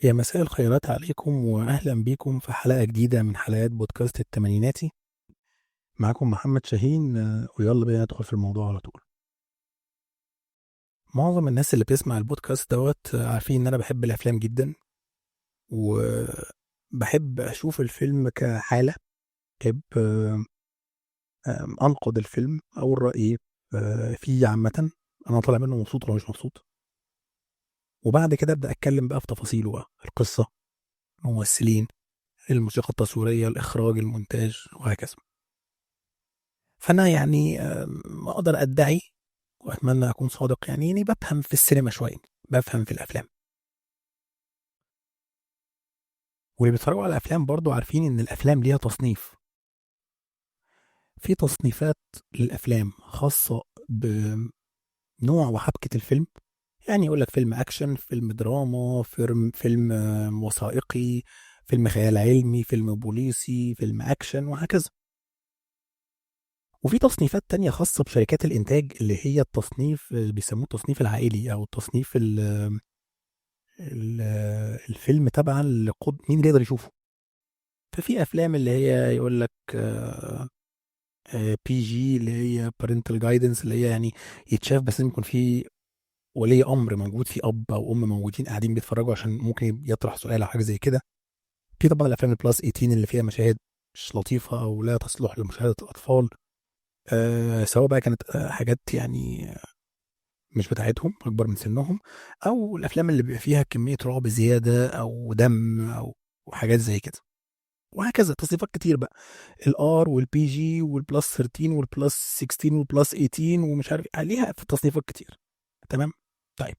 يا مساء الخيرات عليكم وأهلا بيكم في حلقة جديدة من حلقات بودكاست التمانيناتي. معاكم محمد شاهين، ويلا بينا ندخل في الموضوع على طول. معظم الناس اللي بتسمع البودكاست دوت عارفين إن أنا بحب الأفلام جدا، وبحب أشوف الفيلم كحالة. بحب أنقد الفيلم أو الرأي فيه عامة. أنا طالع منه مبسوط ولا مش مبسوط، وبعد كده أبدأ أتكلم بقى في تفاصيله بقى، القصة، الممثلين، الموسيقى التصويرية، الإخراج، المونتاج، وهكذا. فأنا يعني أقدر أدعي وأتمنى أكون صادق، يعني بفهم في السينما شوية، بفهم في الأفلام. واللي بيتفرجوا على الأفلام برضو عارفين إن الأفلام ليها تصنيف. في تصنيفات للأفلام خاصة بنوع وحبكة الفيلم. يعني يقول لك فيلم أكشن، فيلم دراما، فيلم وثائقي، فيلم خيال علمي، فيلم بوليسي، فيلم أكشن، وهكذا. وفي تصنيفات تانية خاصة بشركات الإنتاج، اللي هي التصنيف بيسموه التصنيف العائلي، أو التصنيف ال- الفيلم تبعا مين اللي يقدر يشوفه. ففي افلام اللي هي يقول لك بي جي، اللي هي بارنتال جايدنس، اللي هي يعني يتشاف، بس لازم يكون في ولي امر موجود، في اب او ام موجودين قاعدين بيتفرجوا عشان ممكن يطرح سؤال او حاجه زي كده. في طبعا الافلام البلس 18 اللي فيها مشاهد مش لطيفه او لا تصلح لمشاهده الاطفال، سواء بقى كانت حاجات يعني مش بتاعتهم، اكبر من سنهم، او الافلام اللي بيبقى فيها كميه رعب زياده او دم او حاجات زي كده. وهكذا تصنيفات كتير بقى، الار والبي جي والبلس 13 والبلس 16 والبلس 18 ومش عارف ليها في تصنيفات كتير. تمام. طيب،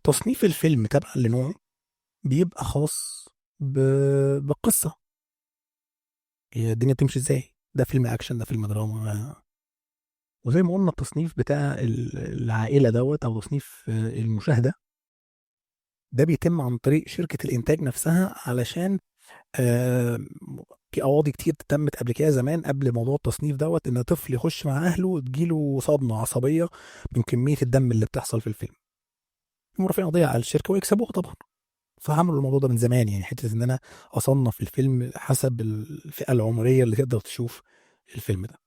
تصنيف الفيلم تبعا لنوعه بيبقى خاص ب... بقصة. هي الدنيا بتمشي ازاي، ده فيلم اكشن، ده فيلم دراما. وزي ما قلنا التصنيف بتاع العائلة دوت، او تصنيف المشاهدة، ده بيتم عن طريق شركة الانتاج نفسها، علشان آه، في قواضي كتير تمت قبل كده زمان، قبل موضوع التصنيف دوت، ان طفل يخش مع اهله وتجيله صدمه عصبيه من كميه الدم اللي بتحصل في الفيلم. هم رافعين قضيه على الشركه ويكسبوها طبعا. فعملوا الموضوع ده من زمان، يعني حته ان انا اصنف الفيلم حسب الفئه العمريه اللي تقدر تشوف الفيلم ده.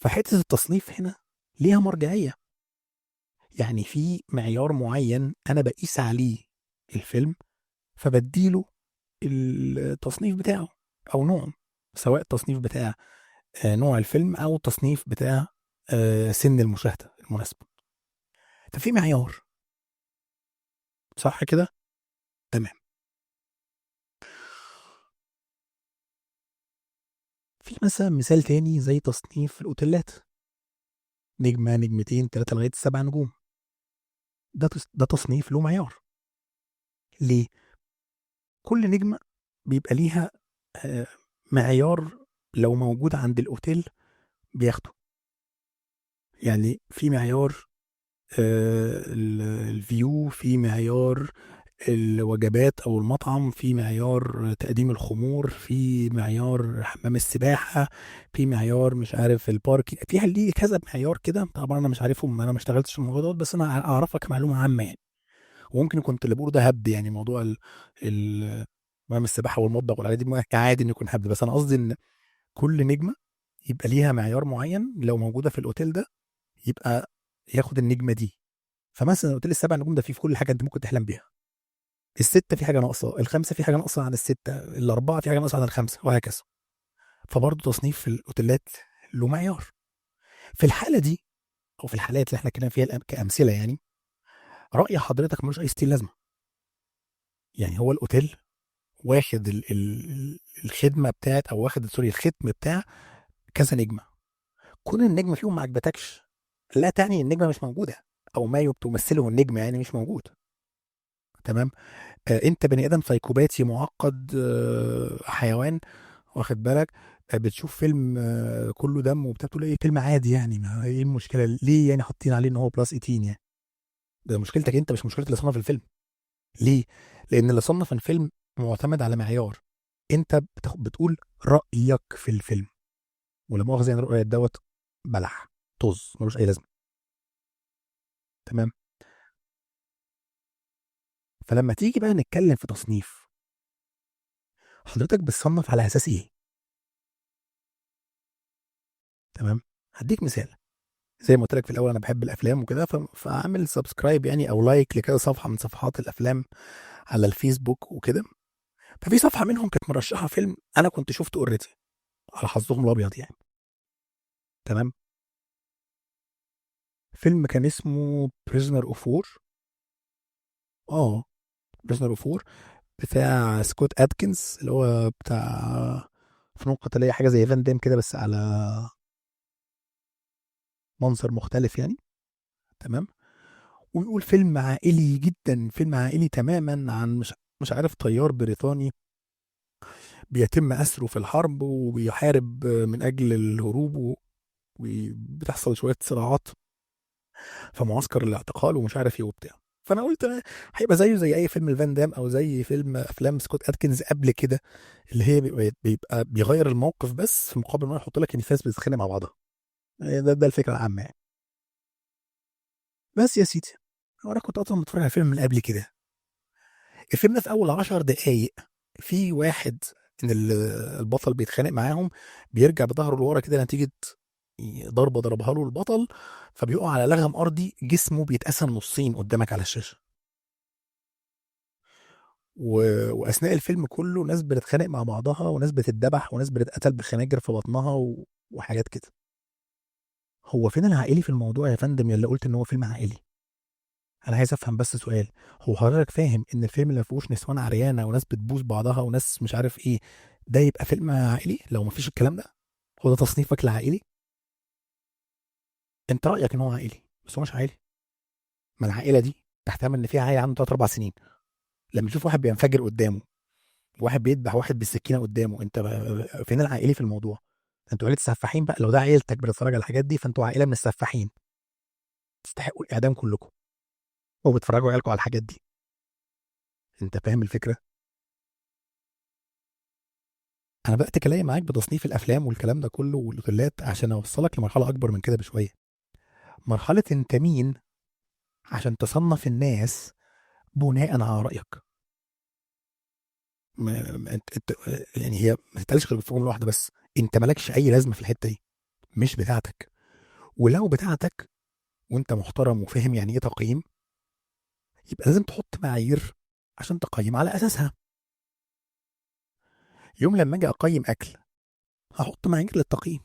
فحته التصنيف هنا ليها مرجعيه، يعني في معيار معين انا بقيس عليه الفيلم، فبديله التصنيف بتاعه او نوعه، سواء التصنيف بتاع نوع الفيلم او التصنيف بتاع سن المشاهده المناسبه. ففي معيار، صح كده؟ تمام. في مثلا مثال تاني زي تصنيف الاوتيلات، نجمه، نجمتين، ثلاثه، لغايه 7 نجوم. ده تصنيف له معيار. ليه؟ كل نجمه بيبقى ليها آه، معيار، لو موجود عند الاوتيل بياخده. يعني في معيار الفيو، في معيار الوجبات او المطعم، في معيار تقديم الخمور، في معيار حمام السباحه، في معيار مش عارف البارك، فيها ليه كذا معيار كده. طبعا انا مش عارفهم، انا ما اشتغلتش في الموضوع ده، بس انا اعرفك معلومه عامه يعني. وممكن كنت اللي بقوله ده هبد، يعني موضوع ال حمام السباحه والمطبخ والحاجات دي ممكن عادي انه يكون هبد، بس انا قصدي ان كل نجمه يبقى ليها معيار معين، لو موجوده في الاوتيل ده يبقى ياخد النجمه دي. فمثلا الاوتيل ال7 نجوم ده فيه في كل حاجه انت ممكن تحلم بيها. الستة في حاجة ناقصة، الخمسة في حاجة ناقصة عن الستة، الأربعة في حاجة ناقصة عن الخمسة، وهكذا. فبرضه تصنيف في الأوتيلات له معيار. في الحالة دي، أو في الحالات اللي احنا اتكلمنا فيها كأمثلة يعني، رأي حضرتك ملوش أي ستين لازمة. يعني هو الأوتيل واخد الخدمة بتاعت، أو واخد سوري الختم بتاع كذا نجمة. كون النجمة فيهم ما عجبتكش لا تعني النجمة مش موجودة، أو ما تمثله النجمة يعني مش موجود. تمام. انت بني ادم سايكوباتي معقد، حيوان، واخد بالك. بتشوف فيلم كله دم وبتاع، تقول ايه فيلم عادي يعني، ما ايه المشكله، ليه يعني حاطين عليه ان هو بلس 18 يعني؟ ده مشكلتك انت، مش مشكله اللي صنف الفيلم. ليه؟ لان اللي صنف الفيلم معتمد على معيار. انت بتقول رايك في الفيلم، ولا مؤاخذه يعني الرؤيه دوت بلح، طز ملوش اي لازمه. تمام. فلما تيجي بقى نتكلم في تصنيف، حضرتك بتصنف على اساس ايه؟ تمام. هديك مثال. زي ما قلت لك في الاول انا بحب الافلام وكده، فعامل سبسكرايب يعني او لايك لكذا صفحه من صفحات الافلام على الفيسبوك وكده. ففي صفحه منهم كانت مرشحه فيلم انا كنت شفته اوريدي، على حظهم الابيض يعني. تمام. فيلم كان اسمه بريزنر اوف وور. اه، بريزنر اوف وور، بتاع سكوت ادكنز، اللي هو بتاع فنون قتاليه، حاجه زي فان دام كده بس على منظر مختلف يعني. تمام. ويقول فيلم عائلي جدا، فيلم عائلي تماما، عن مش عارف طيار بريطاني بيتم أسره في الحرب وبيحارب من أجل الهروب وبتحصل شوية صراعات في معسكر الاعتقال ومش عارف ايه وبتاع. فانا قلت هيبقى زيه زي اي فيلم الفان دام او زي افلام سكوت اتكنز قبل كده، اللي هي بيبقى بيغير الموقف بس في مقابل ما يحط لك ان الناس بتتخانق مع بعضها. ده الفكره العامه يعني. بس يا سيدي، هو انا كنت اصلا متفرج على فيلم من قبل كده. الفيلم ده في اول 10 دقايق في واحد ان البطل بيتخانق معاهم، بيرجع بظهره لورا كده نتيجه ضربه ضربها له البطل، فبيقع على لغم ارضي، جسمه بيتقسم نصين قدامك على الشاشه. و... واثناء الفيلم كله ناس بتتخانق مع بعضها وناس بتتذبح وناس بتتقتل بخناجر في بطنها وحاجات كده. هو فين العائلي في الموضوع يا فندم، يلا قلت ان هو فيلم عائلي؟ انا عايز افهم بس سؤال. هو حضرتك فاهم ان الفيلم اللي ما فيهوش نسوان عريانه وناس بتبوس بعضها وناس مش عارف ايه، ده يبقى فيلم عائلي لو ما فيش الكلام ده؟ هو ده تصنيفك لعائلي؟ انت رايك ان هو عائلي بس هو مش عائلي. ما العائله دي تحتمل ان فيها عيل عنده 3 4 سنين لما يشوف واحد بينفجر قدامه، واحد بيذبح واحد بالسكينه قدامه، انت فين العائلي في الموضوع؟ انتوا عيله سفاحين بقى، لو ده عيلتك بتتفرج على الحاجات دي فانتوا عائله من السفاحين، تستحقوا الاعدام كلكم وبتفرجوا عيالكم على الحاجات دي. انت فاهم الفكره؟ انا بقى اتكلم معاك بتصنيف الافلام والكلام ده كله والاوتيلات عشان اوصلك لمرحله اكبر من كده بشويه. مرحله انت مين عشان تصنف الناس بناء على رايك؟ انت يعني هي ما تتقالش غير في جمله واحده بس: انت مالكش اي لازمه في الحته دي، مش بتاعتك. ولو بتاعتك وانت محترم وفاهم يعني ايه تقييم، يبقى لازم تحط معايير عشان تقيم على اساسها. يوم لما اجي اقيم اكل هحط معايير للتقييم: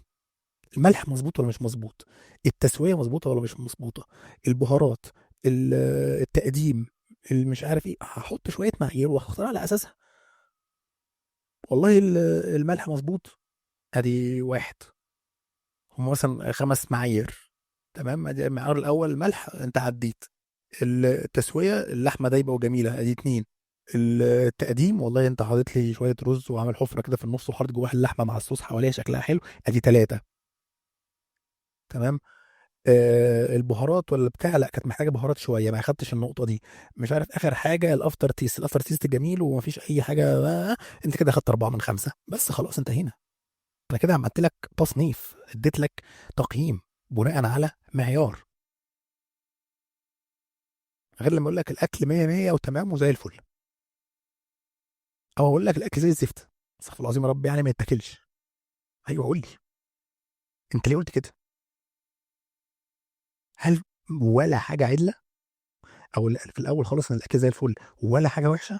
الملح مظبوط ولا مش مظبوط، التسويه مظبوطه ولا مش مظبوطه، البهارات، التقديم، مش عارف ايه، هحط شويه معايير وهختار على اساسها. والله الملح مظبوط، ادي واحد. هم مثلا 5 معايير. تمام، ادي المعيار الاول الملح، انت عديت. التسويه، اللحمه دايبه وجميله، ادي 2. التقديم، والله انت حاطط لي شويه رز وعامل حفره كده في النص وحاطط جواها اللحمه مع الصوص حواليها شكلها حلو، ادي 3. تمام. البهارات ولا بتاع، لا كانت محتاجه بهارات شويه، ما اخدتش النقطه دي. مش عارف اخر حاجه الافتر تيست، الافتر تيست جميل ومفيش اي حاجه انت كده اخدت 4 من 5 بس، خلاص انتهينا. انا كده عملت لك تصنيف، اديت لك تقييم بناء على معيار، غير لما اقول لك الاكل 100 100 وتمام وزي الفل، او اقول لك الاكل زي الزفت، استغفر الله العظيم يا رب، يعني ما يتاكلش. ايوه قول لي، انت ليه قلت كده؟ هل ولا حاجه عدله؟ او في الاول خالص ان الاكل زي الفل ولا حاجه وحشه؟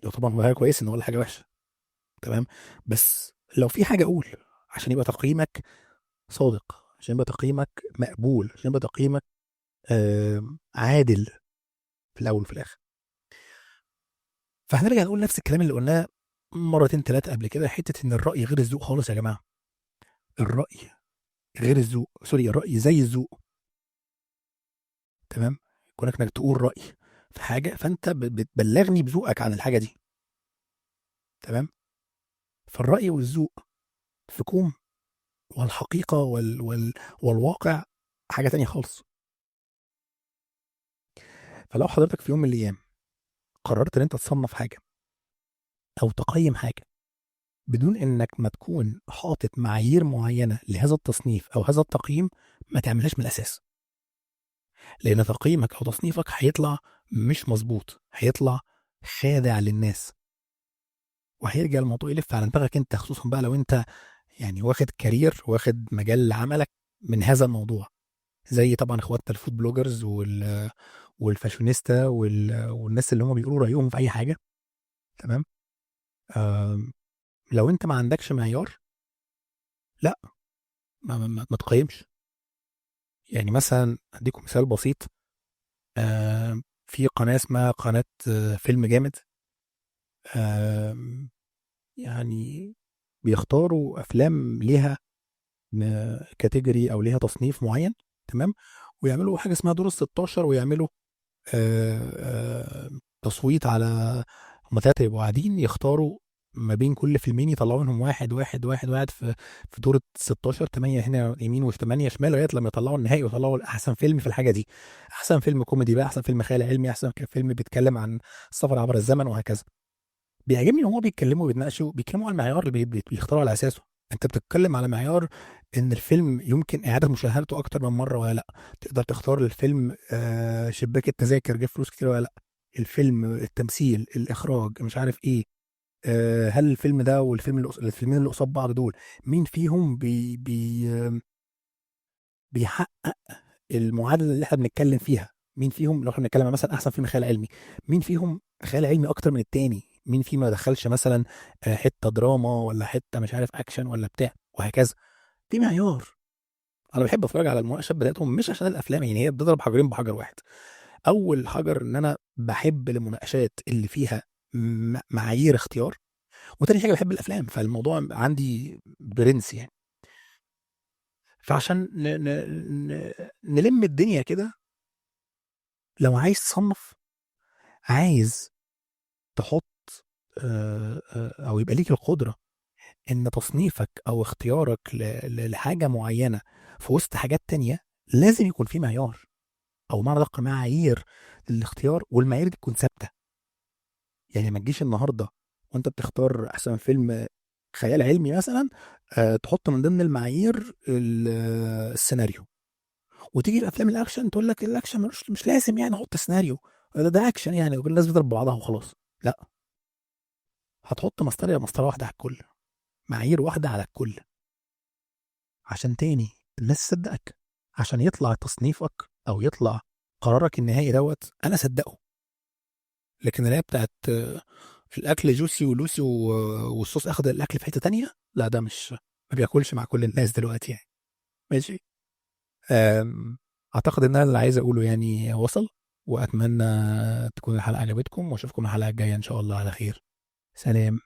لو طبعا حاجه كويس ان ولا حاجه وحشه. تمام. بس لو في حاجه اقول عشان يبقى تقييمك صادق، عشان يبقى تقييمك مقبول، عشان يبقى تقييمك عادل في الاول وفي الاخر. فهنرجع نقول نفس الكلام اللي قلناه مرتين ثلاثه قبل كده: حته ان الراي غير الذوق خالص يا جماعه. الراي غير الذوق، سوري، الراي زي الذوق. تمام. كونك انك تقول راي في حاجه فانت بتبلغني بذوقك عن الحاجه دي. تمام. فالراي والذوق في كوم، والحقيقه والواقع حاجه تانية خالص. فلو حضرتك في يوم من الايام قررت ان انت تصنف حاجه او تقيم حاجه بدون انك ما تكون حاطط معايير معينه لهذا التصنيف او هذا التقييم، ما تعملهاش من الاساس. لان تقييمك او تصنيفك هيطلع مش مظبوط، هيطلع خادع للناس، وهيرجع الموضوع يلف على دماغك انت، خصوصا بقى لو انت يعني واخد كارير، واخد مجال عملك من هذا الموضوع، زي طبعا اخواتنا الفود بلوجرز والفاشونيستا والناس اللي هم بيقولوا رايهم في اي حاجه. تمام. آم، لو انت ما عندكش معيار، لا، ما تقيمش. يعني مثلا اديكم مثال بسيط. في قناه اسمها قناه فيلم جامد. آم، يعني بيختاروا افلام ليها كاتيجوري او ليها تصنيف معين. تمام. ويعملوا حاجه اسمها دور ال 16، ويعملوا آه، آه، تصويت على، هم ثلاثه يبقوا قاعدين يختاروا ما بين كل فيلمين، يطلعوا منهم واحد واحد واحد واحد في دور ال 16، 8 هنا يمين و8 شمال، لغايه لما يطلعوا النهائي ويطلعوا احسن فيلم في الحاجه دي. احسن فيلم كوميدي بقى، احسن فيلم خيال علمي، احسن فيلم بيتكلم عن السفر عبر الزمن، وهكذا. بيعجبني ان هما بيتكلموا بيتناقشوا بيتكلموا على المعيار اللي بيختاروا على اساسه. انت بتتكلم على معيار ان الفيلم يمكن اعاده مشاهدته اكتر من مره ولا لا، تقدر تختار الفيلم شباك التذاكر جاب فلوس كتير ولا لا، الفيلم، التمثيل، الاخراج، مش عارف ايه. هل الفيلم ده الفيلمين اللي قصاد بعض دول مين فيهم بيحقق المعادله اللي احنا بنتكلم فيها؟ مين فيهم لو احنا بنتكلم عن مثلا احسن فيلم خيال علمي، مين فيهم خيال علمي اكتر من التاني؟ مين فيه ما دخلش مثلا حته دراما ولا حته مش عارف اكشن ولا بتاع، وهكذا. دي معيار. انا بحب اتفرج على المناقشات بتاعتهم مش عشان الافلام، يعني هي بتضرب حجرين بحجر واحد. اول حجر ان انا بحب المناقشات اللي فيها معايير اختيار، وتاني حاجه بحب الافلام، فالموضوع عندي برنس يعني. فعشان نلم الدنيا كده، لو عايز تصنف، عايز تحط او يبقى ليك القدره ان تصنيفك او اختيارك لحاجه معينه في وسط حاجات تانية، لازم يكون في معيار، او معنى دقيق معايير للاختيار، والمعايير دي تكون ثابته. يعني ما تجيش النهارده وانت بتختار احسن فيلم خيال علمي مثلا، تحط من ضمن المعايير السيناريو، وتيجي في افلام الاكشن تقول لك الاكشن مش لازم يعني احط سيناريو، ده اكشن يعني وكل الناس بتضرب بعضها وخلاص. لا، هتحط مسطره واحده على الكل، معايير واحده على الكل، عشان تاني الناس تصدقك، عشان يطلع تصنيفك او يطلع قرارك النهائي دوت انا صدقه. لكن اللي هي بتاعت الاكل جوسي ولوسي والصوص اخد الاكل في حته تانية، لا ده مش، ما بياكلش مع كل الناس دلوقتي يعني. ماشي. أم، اعتقد ان انا اللي عايز اقوله يعني وصل، واتمنى تكون الحلقه عجبتكم، واشوفكم الحلقه الجايه ان شاء الله على خير. سلام.